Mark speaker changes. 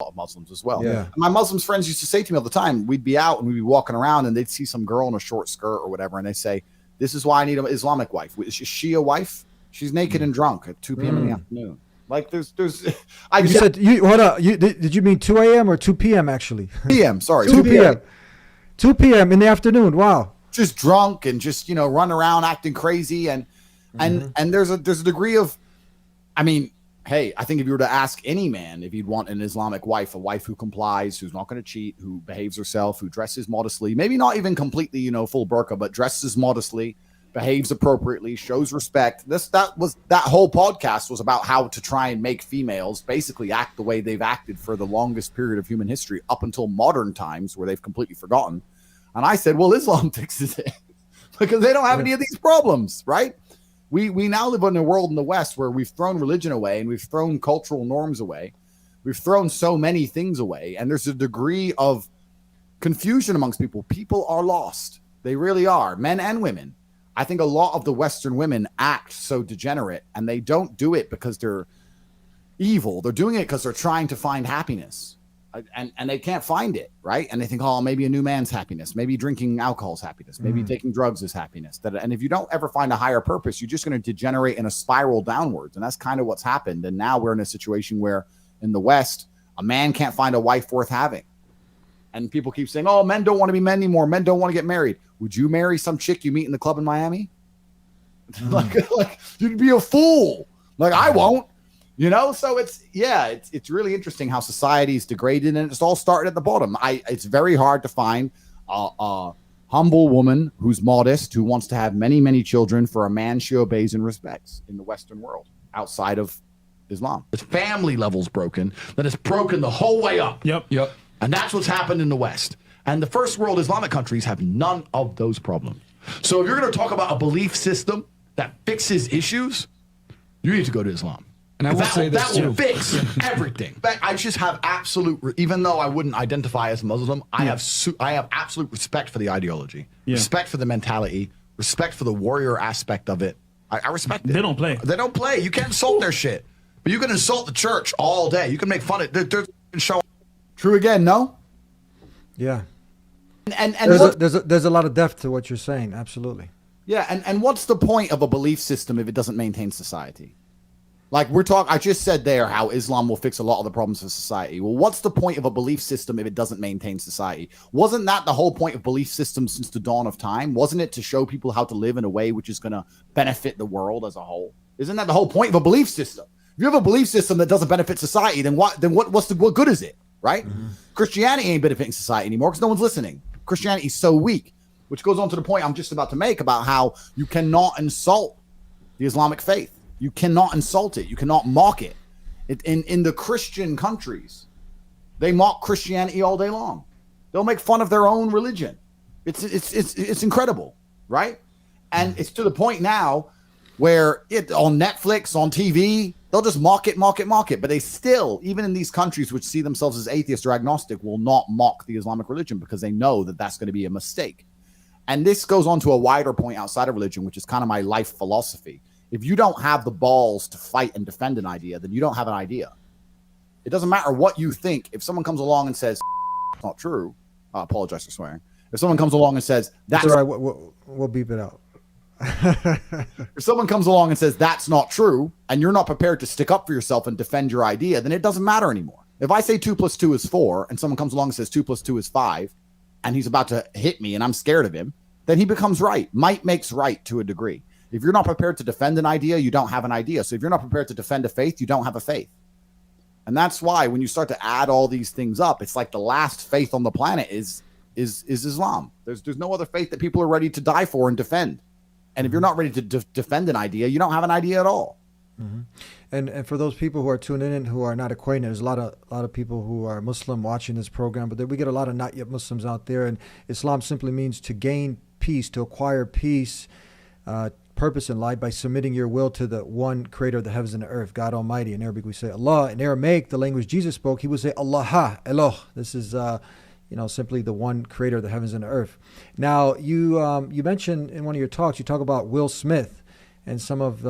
Speaker 1: of Muslims as well.
Speaker 2: Yeah.
Speaker 1: And my Muslim friends used to say to me all the time, we'd be out and we'd be walking around and they'd see some girl in a short skirt or whatever. And they say, this is why I need an Islamic wife. Is she a wife? She's naked and drunk at 2 p.m. in the afternoon. Like there's,
Speaker 2: you said, hold on. Did you mean 2 a.m. or 2 p.m. actually?
Speaker 1: p.m. Sorry.
Speaker 2: 2 p.m. 2 p.m. in the afternoon. Wow.
Speaker 1: Just drunk and just, run around acting crazy. And there's a degree of, I mean, hey, I think if you were to ask any man if he'd want an Islamic wife, a wife who complies, who's not going to cheat, who behaves herself, who dresses modestly, maybe not even completely, full burqa, but dresses modestly, behaves appropriately, shows respect. That whole podcast was about how to try and make females basically act the way they've acted for the longest period of human history up until modern times where they've completely forgotten. And I said, well, Islam fixes it because they don't have any of these problems, right? We now live in a world in the West where we've thrown religion away and we've thrown cultural norms away. We've thrown so many things away. And there's a degree of confusion amongst people. People are lost. They really are, men and women. I think a lot of the Western women act so degenerate, and they don't do it because they're evil. They're doing it because they're trying to find happiness. And they can't find it, right? And they think, oh, maybe a new man's happiness, maybe drinking alcohol is happiness, maybe taking drugs is happiness. And if you don't ever find a higher purpose, you're just going to degenerate in a spiral downwards. And that's kind of what's happened. And now we're in a situation where in the West, a man can't find a wife worth having. And people keep saying, oh, men don't want to be men anymore. Men don't want to get married. Would you marry some chick you meet in the club in Miami? like you'd be a fool. Like I won't. So it's really interesting how society's degraded, and it's all started at the bottom. It's very hard to find a humble woman who's modest, who wants to have many, many children for a man she obeys and respects in the Western world outside of Islam.
Speaker 3: It's family levels broken, that it's broken the whole way up.
Speaker 4: Yep.
Speaker 3: And that's what's happened in the West. And the first world Islamic countries have none of those problems. So if you're going to talk about a belief system that fixes issues, you need to go to Islam.
Speaker 4: And I will say this
Speaker 3: that will fix everything. I just have even though I wouldn't identify as Muslim, I have absolute respect for the ideology, respect for the mentality, respect for the warrior aspect of it. I respect it.
Speaker 4: They don't play.
Speaker 3: They don't play. You can't insult their shit. But you can insult the church all day. You can make fun of it. There's show.
Speaker 1: True again, no?
Speaker 2: Yeah.
Speaker 1: And
Speaker 2: there's a lot of depth to what you're saying. Absolutely.
Speaker 1: Yeah, and what's the point of a belief system if it doesn't maintain society? Like I just said there how Islam will fix a lot of the problems of society. Well, what's the point of a belief system if it doesn't maintain society? Wasn't that the whole point of belief systems since the dawn of time? Wasn't it to show people how to live in a way which is going to benefit the world as a whole? Isn't that the whole point of a belief system? If you have a belief system that doesn't benefit society, then what good is it, right? Christianity ain't benefiting society anymore because no one's listening. Christianity is so weak, which goes on to the point I'm just about to make about how you cannot insult the Islamic faith. You cannot insult it. You cannot mock it. In the Christian countries, they mock Christianity all day long. They'll make fun of their own religion. It's incredible, right? And it's to the point now where on Netflix, on TV, they'll just mock it. But they still, even in these countries which see themselves as atheist or agnostic, will not mock the Islamic religion because they know that that's going to be a mistake. And this goes on to a wider point outside of religion, which is kind of my life philosophy. If you don't have the balls to fight and defend an idea, then you don't have an idea. It doesn't matter what you think. If someone comes along and says, it's not true, I apologize for swearing. If someone comes along and says, that's
Speaker 2: all right, we'll beep it out.
Speaker 1: If someone comes along and says, that's not true, and you're not prepared to stick up for yourself and defend your idea, then it doesn't matter anymore. If I say 2 + 2 is 4, and someone comes along and says 2 + 2 is 5, and he's about to hit me and I'm scared of him, then he becomes right. Might makes right to a degree. If you're not prepared to defend an idea, you don't have an idea. So if you're not prepared to defend a faith, you don't have a faith. And that's why when you start to add all these things up, it's like the last faith on the planet is Islam. There's no other faith that people are ready to die for and defend. And if you're not ready to defend an idea, you don't have an idea at all.
Speaker 2: Mm-hmm. And for those people who are tuning in who are not acquainted, there's a lot of people who are Muslim watching this program, but we get a lot of not yet Muslims out there. And Islam simply means to gain peace, to acquire peace, purpose in life by submitting your will to the one creator of the heavens and the earth, God Almighty. In Arabic we say Allah. In Aramaic, the language Jesus spoke, he would say Allah, Eloh. This is simply the one creator of the heavens and the earth. Now you mentioned in one of your talks, you talk about Will Smith and some of